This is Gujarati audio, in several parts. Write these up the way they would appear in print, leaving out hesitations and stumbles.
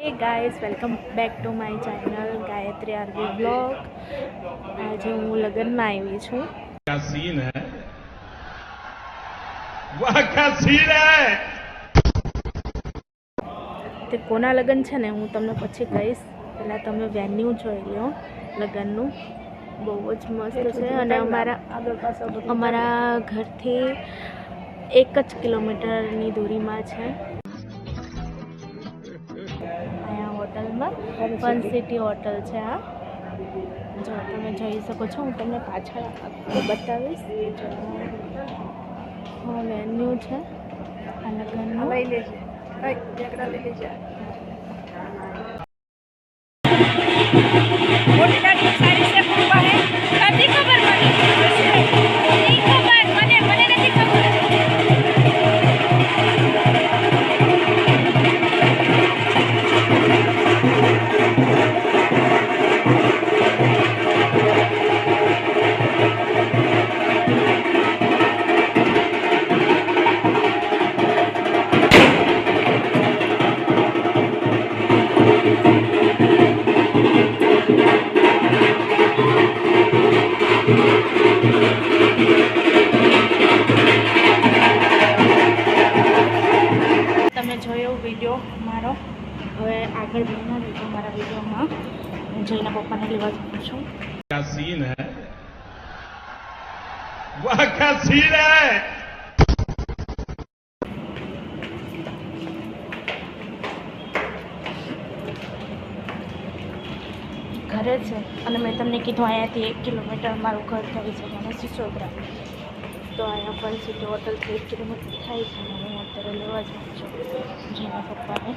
Hey guys welcome back to my channel Gayatri Aarvi blog. आज हूँ लगन में आई छूँ। क्या सीन है, वाह क्या सीन है। ते कोना लगन छे ने हूँ तमने पछी कहीश। पहला तमे वेन्यू जोई लो लगननुं। बहु ज मस्त छे अने अमारा घरथी 1 ज किलोमीटरनी दूरीमां छे। होटल में फन सिटी होटल है। आ जो तमे जोई सको छो। हूँ तमने पाछळ आखुं बतावीश। हाँ वेन्यू है आ लगननुं। लई लेजे एकड़ा लई लेजे। मोटी गाड़ी सारी से पूरा है। कदी खबर पड़ी नहीं खबर मने नहीं खबर। वीडियो मारो हवे आगळ बना दो मारा वीडियो में जईना पप्पा ने लेवा जाऊं छूं। क्या सीन है, वाह क्या सीन है। घरे छे अने मैं तमने कीधुं अहींयाथी 1 किलोमीटर मारुं घर थाय छे મને સિસોદરા। तो अहींया फन सिटी होटल थी 1 किलोमीटर थाय छे। हूँ अत्यारे लेवा जाऊं छुं जेना पप्पाने।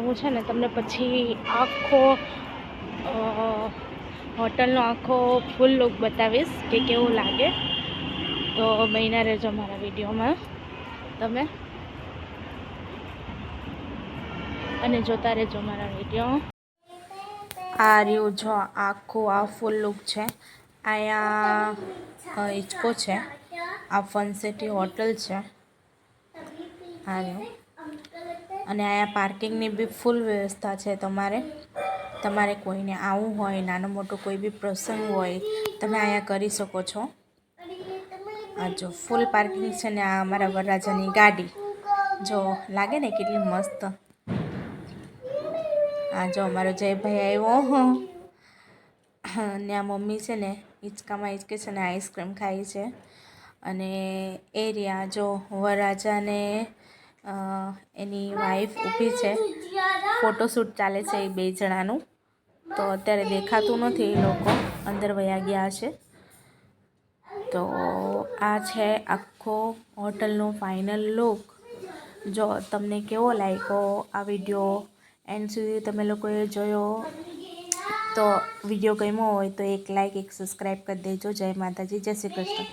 હું છે ને તમને પછી આખો હોટલનો આખો ફૂલ લુક બતાવીશ કે કેવું લાગે। તો બન્યા રહેજો મારા વિડીયોમાં તમે અને જોતા રહેજો મારા વિડીયો। આ રહ્યું જો આખું આ ફૂલ લુક છે। અહીંયા હિચકો છે। આ ફન સિટી હોટલ છે। આ રહ્યું અને અહીંયા પાર્કિંગની બી ફૂલ વ્યવસ્થા છે। તમારે કોઈને આવવું હોય નાનો મોટો કોઈ બી પ્રસંગ હોય તમે અહીંયા કરી શકો છો। આ જો ફૂલ પાર્કિંગ છે ને આ અમારા વરરાજાની ગાડી જો લાગે ને કેટલી મસ્ત। આ જો અમારો જયભાઈ આવ્યો ને આ મમ્મી છે ને હિંચકામાં હિંચકે છે ને આઈસ્ક્રીમ ખાય છે। અને એરિયા જો વરરાજાને એની વાઈફ ઊભી છે। ફોટોશૂટ ચાલે છે એ બે જણાનું। તો અત્યારે દેખાતું નથી એ લોકો અંદર વયા ગયા છે। તો આ છે આખો હોટલનો ફાઇનલ લુક। જો તમને કેવો લાગ્યો આ વિડીયો એન્ડ સુધી તમે લોકોએ જોયો તો વિડીયો ગમ્યો હોય તો એક લાઇક એક સબસ્ક્રાઈબ કરી દેજો। જય માતાજી, જય શ્રી કૃષ્ણ।